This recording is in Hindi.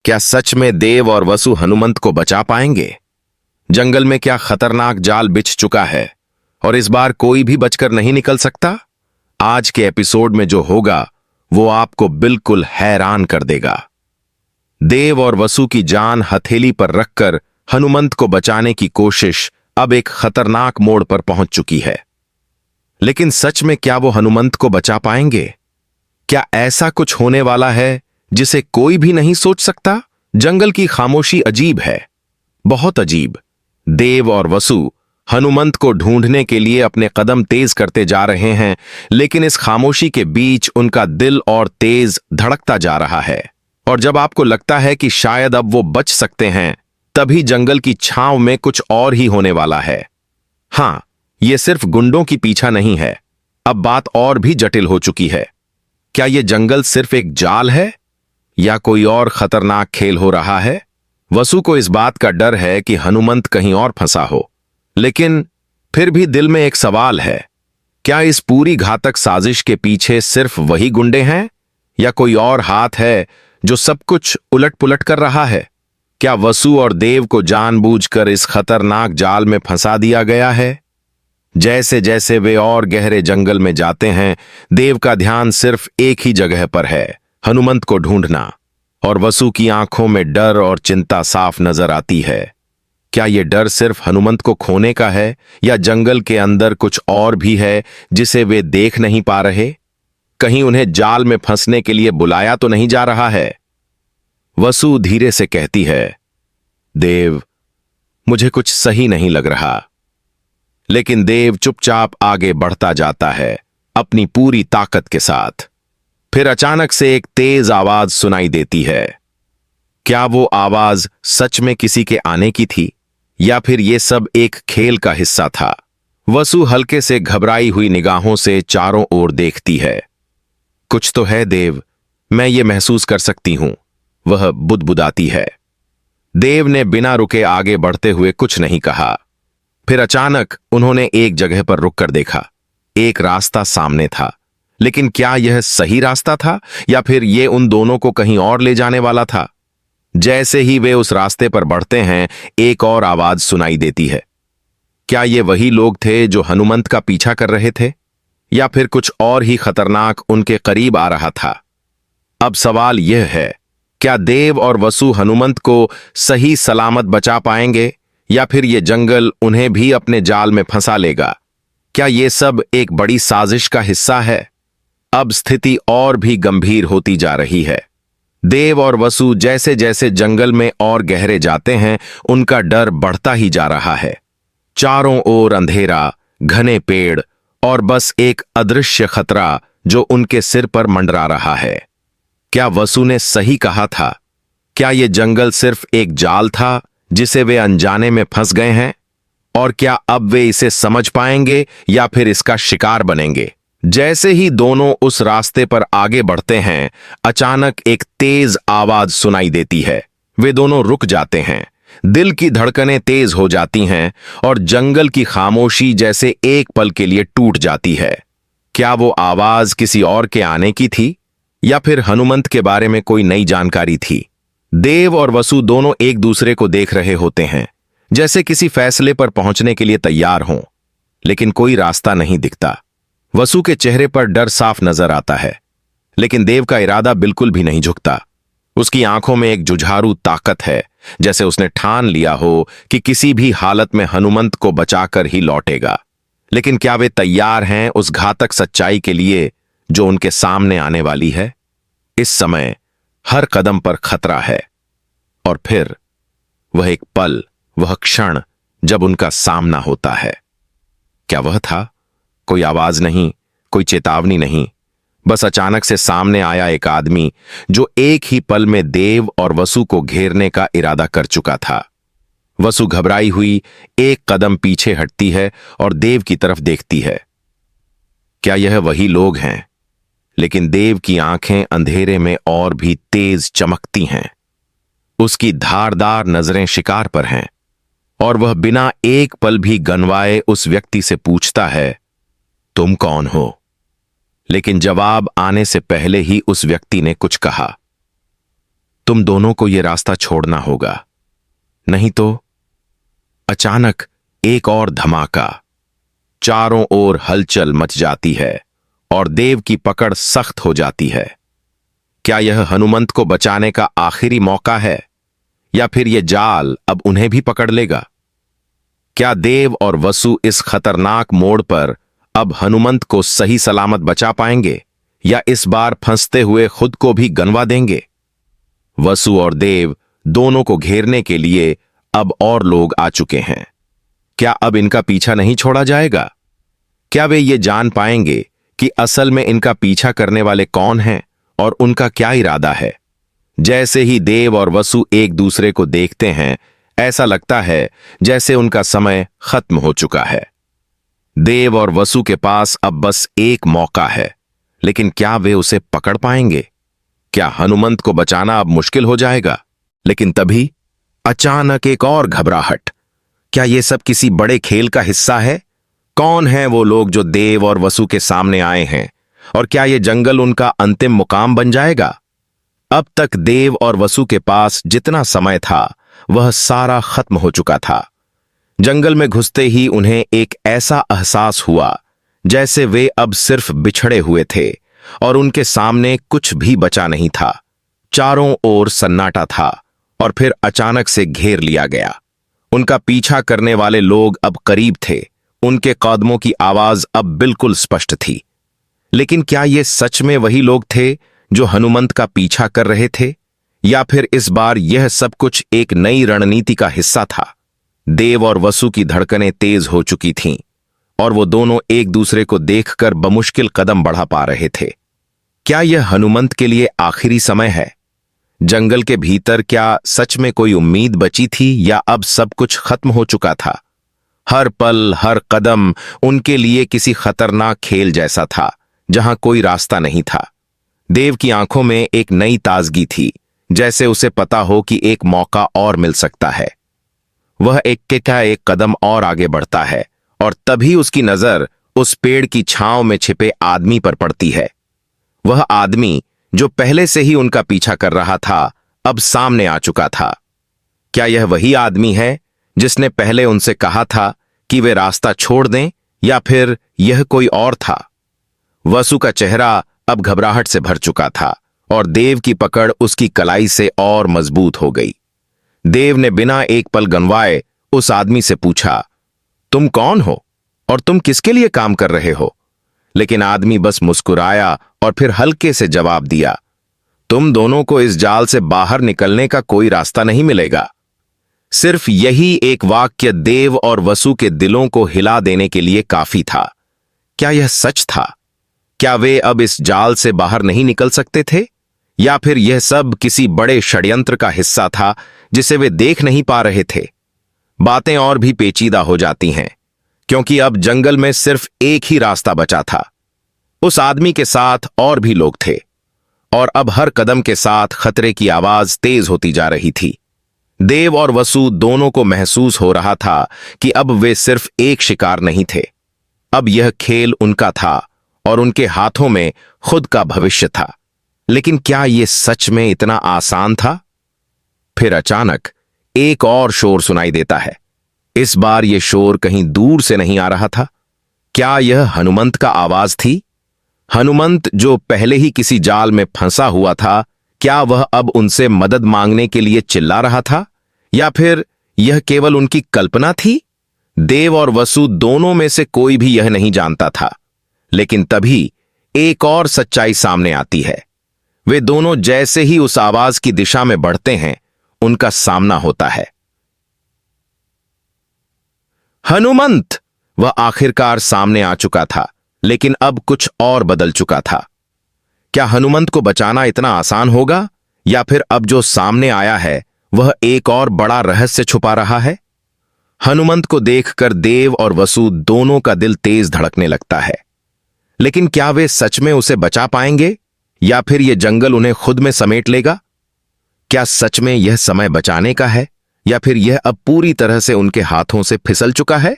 क्या सच में देव और वसु हनुमंत को बचा पाएंगे? जंगल में क्या खतरनाक जाल बिछ चुका है और इस बार कोई भी बचकर नहीं निकल सकता? आज के एपिसोड में जो होगा वो आपको बिल्कुल हैरान कर देगा। देव और वसु की जान हथेली पर रखकर हनुमंत को बचाने की कोशिश अब एक खतरनाक मोड़ पर पहुंच चुकी है। लेकिन सच में क्या वो हनुमंत को बचा पाएंगे? क्या ऐसा कुछ होने वाला है जिसे कोई भी नहीं सोच सकता? जंगल की खामोशी अजीब है, बहुत अजीब। देव और वसु हनुमंत को ढूंढने के लिए अपने कदम तेज करते जा रहे हैं, लेकिन इस खामोशी के बीच उनका दिल और तेज धड़कता जा रहा है। और जब आपको लगता है कि शायद अब वो बच सकते हैं, तभी जंगल की छांव में कुछ और ही होने वाला है। हां, ये सिर्फ गुंडों की पीछा नहीं है, अब बात और भी जटिल हो चुकी है। क्या ये जंगल सिर्फ एक जाल है या कोई और खतरनाक खेल हो रहा है? वसु को इस बात का डर है कि हनुमंत कहीं और फंसा हो, लेकिन फिर भी दिल में एक सवाल है, क्या इस पूरी घातक साजिश के पीछे सिर्फ वही गुंडे हैं या कोई और हाथ है जो सब कुछ उलट पुलट कर रहा है? क्या वसु और देव को जानबूझकर इस खतरनाक जाल में फंसा दिया गया है? जैसे जैसे वे और गहरे जंगल में जाते हैं, देव का ध्यान सिर्फ एक ही जगह पर है, हनुमंत को ढूंढना। और वसु की आंखों में डर और चिंता साफ नजर आती है। क्या यह डर सिर्फ हनुमंत को खोने का है या जंगल के अंदर कुछ और भी है जिसे वे देख नहीं पा रहे? कहीं उन्हें जाल में फंसने के लिए बुलाया तो नहीं जा रहा है? वसु धीरे से कहती है, देव, मुझे कुछ सही नहीं लग रहा। लेकिन देव चुपचाप आगे बढ़ता जाता है, अपनी पूरी ताकत के साथ। फिर अचानक से एक तेज आवाज सुनाई देती है। क्या वो आवाज सच में किसी के आने की थी या फिर ये सब एक खेल का हिस्सा था? वसु हल्के से घबराई हुई निगाहों से चारों ओर देखती है। कुछ तो है देव, मैं ये महसूस कर सकती हूं, वह बुदबुदाती है। देव ने बिना रुके आगे बढ़ते हुए कुछ नहीं कहा। फिर अचानक उन्होंने एक जगह पर रुककर देखा। एक रास्ता सामने था, लेकिन क्या यह सही रास्ता था या फिर यह उन दोनों को कहीं और ले जाने वाला था? जैसे ही वे उस रास्ते पर बढ़ते हैं, एक और आवाज सुनाई देती है। क्या ये वही लोग थे जो हनुमंत का पीछा कर रहे थे या फिर कुछ और ही खतरनाक उनके करीब आ रहा था? अब सवाल यह है, क्या देव और वसु हनुमंत को सही सलामत बचा पाएंगे या फिर यह जंगल उन्हें भी अपने जाल में फंसा लेगा? क्या यह सब एक बड़ी साजिश का हिस्सा है? अब स्थिति और भी गंभीर होती जा रही है। देव और वसु जैसे जैसे जंगल में और गहरे जाते हैं, उनका डर बढ़ता ही जा रहा है। चारों ओर अंधेरा, घने पेड़ और बस एक अदृश्य खतरा जो उनके सिर पर मंडरा रहा है। क्या वसु ने सही कहा था? क्या यह जंगल सिर्फ एक जाल था जिसे वे अनजाने में फंस गए हैं? और क्या अब वे इसे समझ पाएंगे या फिर इसका शिकार बनेंगे? जैसे ही दोनों उस रास्ते पर आगे बढ़ते हैं, अचानक एक तेज आवाज सुनाई देती है। वे दोनों रुक जाते हैं, दिल की धड़कनें तेज हो जाती हैं और जंगल की खामोशी जैसे एक पल के लिए टूट जाती है। क्या वो आवाज किसी और के आने की थी या फिर हनुमंत के बारे में कोई नई जानकारी थी? देव और वसु दोनों एक दूसरे को देख रहे होते हैं, जैसे किसी फैसले पर पहुंचने के लिए तैयार हों, लेकिन कोई रास्ता नहीं दिखता। वसु के चेहरे पर डर साफ नजर आता है, लेकिन देव का इरादा बिल्कुल भी नहीं झुकता। उसकी आंखों में एक जुझारू ताकत है, जैसे उसने ठान लिया हो कि किसी भी हालत में हनुमंत को बचाकर ही लौटेगा। लेकिन क्या वे तैयार हैं उस घातक सच्चाई के लिए जो उनके सामने आने वाली है? इस समय हर कदम पर खतरा है। और फिर वह एक पल, वह क्षण जब उनका सामना होता है। क्या वह था? कोई आवाज नहीं, कोई चेतावनी नहीं, बस अचानक से सामने आया एक आदमी जो एक ही पल में देव और वसु को घेरने का इरादा कर चुका था। वसु घबराई हुई एक कदम पीछे हटती है और देव की तरफ देखती है। क्या यह वही लोग हैं? लेकिन देव की आंखें अंधेरे में और भी तेज चमकती हैं। उसकी धारदार नजरें शिकार पर हैं और वह बिना एक पल भी गनवाए उस व्यक्ति से पूछता है, तुम कौन हो? लेकिन जवाब आने से पहले ही उस व्यक्ति ने कुछ कहा। तुम दोनों को यह रास्ता छोड़ना होगा, नहीं तो। अचानक एक और धमाका, चारों ओर हलचल मच जाती है और देव की पकड़ सख्त हो जाती है। क्या यह हनुमंत को बचाने का आखिरी मौका है, या फिर यह जाल अब उन्हें भी पकड़ लेगा? क्या देव और वसु इस खतरनाक मोड़ पर अब हनुमंत को सही सलामत बचा पाएंगे, या इस बार फंसते हुए खुद को भी गंवा देंगे? वसु और देव दोनों को घेरने के लिए अब और लोग आ चुके हैं। क्या अब इनका पीछा नहीं छोड़ा जाएगा? क्या वे ये जान पाएंगे कि असल में इनका पीछा करने वाले कौन हैं और उनका क्या इरादा है? जैसे ही देव और वसु एक दूसरे को देखते हैं, ऐसा लगता है जैसे उनका समय खत्म हो चुका है। देव और वसु के पास अब बस एक मौका है, लेकिन क्या वे उसे पकड़ पाएंगे? क्या हनुमंत को बचाना अब मुश्किल हो जाएगा? लेकिन तभी अचानक एक और घबराहट। क्या यह सब किसी बड़े खेल का हिस्सा है? कौन हैं वो लोग जो देव और वसु के सामने आए हैं, और क्या यह जंगल उनका अंतिम मुकाम बन जाएगा? अब तक देव और वसु के पास जितना समय था वह सारा खत्म हो चुका था। जंगल में घुसते ही उन्हें एक ऐसा एहसास हुआ जैसे वे अब सिर्फ बिछड़े हुए थे और उनके सामने कुछ भी बचा नहीं था। चारों ओर सन्नाटा था और फिर अचानक से घेर लिया गया। उनका पीछा करने वाले लोग अब करीब थे, उनके कदमों की आवाज अब बिल्कुल स्पष्ट थी। लेकिन क्या ये सच में वही लोग थे जो हनुमंत का पीछा कर रहे थे, या फिर इस बार यह सब कुछ एक नई रणनीति का हिस्सा था? देव और वसु की धड़कनें तेज हो चुकी थीं और वो दोनों एक दूसरे को देखकर बमुश्किल कदम बढ़ा पा रहे थे। क्या यह हनुमंत के लिए आखिरी समय है? जंगल के भीतर क्या सच में कोई उम्मीद बची थी, या अब सब कुछ खत्म हो चुका था? हर पल, हर कदम उनके लिए किसी खतरनाक खेल जैसा था जहां कोई रास्ता नहीं था। देव की आंखों में एक नई ताजगी थी, जैसे उसे पता हो कि एक मौका और मिल सकता है। वह एक कदम और आगे बढ़ता है और तभी उसकी नजर उस पेड़ की छांव में छिपे आदमी पर पड़ती है। वह आदमी जो पहले से ही उनका पीछा कर रहा था, अब सामने आ चुका था। क्या यह वही आदमी है जिसने पहले उनसे कहा था कि वे रास्ता छोड़ दें, या फिर यह कोई और था? वसु का चेहरा अब घबराहट से भर चुका था और देव की पकड़ उसकी कलाई से और मजबूत हो गई। देव ने बिना एक पल गंवाए उस आदमी से पूछा, तुम कौन हो और तुम किसके लिए काम कर रहे हो? लेकिन आदमी बस मुस्कुराया और फिर हल्के से जवाब दिया, तुम दोनों को इस जाल से बाहर निकलने का कोई रास्ता नहीं मिलेगा। सिर्फ यही एक वाक्य देव और वसु के दिलों को हिला देने के लिए काफी था। क्या यह सच था? क्या वे अब इस जाल से बाहर नहीं निकल सकते थे, या फिर यह सब किसी बड़े षड्यंत्र का हिस्सा था जिसे वे देख नहीं पा रहे थे? बातें और भी पेचीदा हो जाती हैं, क्योंकि अब जंगल में सिर्फ एक ही रास्ता बचा था। उस आदमी के साथ और भी लोग थे, और अब हर कदम के साथ खतरे की आवाज तेज होती जा रही थी। देव और वसु दोनों को महसूस हो रहा था कि अब वे सिर्फ एक शिकार नहीं थे, अब यह खेल उनका था और उनके हाथों में खुद का भविष्य था। लेकिन क्या यह सच में इतना आसान था? फिर अचानक एक और शोर सुनाई देता है। इस बार यह शोर कहीं दूर से नहीं आ रहा था। क्या यह हनुमंत का आवाज थी? हनुमंत जो पहले ही किसी जाल में फंसा हुआ था, क्या वह अब उनसे मदद मांगने के लिए चिल्ला रहा था, या फिर यह केवल उनकी कल्पना थी? देव और वसु दोनों में से कोई भी यह नहीं जानता था। लेकिन तभी एक और सच्चाई सामने आती है। वे दोनों जैसे ही उस आवाज की दिशा में बढ़ते हैं, उनका सामना होता है। हनुमंत! वह आखिरकार सामने आ चुका था, लेकिन अब कुछ और बदल चुका था। क्या हनुमंत को बचाना इतना आसान होगा, या फिर अब जो सामने आया है वह एक और बड़ा रहस्य छुपा रहा है? हनुमंत को देखकर देव और वसु दोनों का दिल तेज धड़कने लगता है। लेकिन क्या वे सच में उसे बचा पाएंगे, या फिर यह जंगल उन्हें खुद में समेट लेगा? क्या सच में यह समय बचाने का है, या फिर यह अब पूरी तरह से उनके हाथों से फिसल चुका है?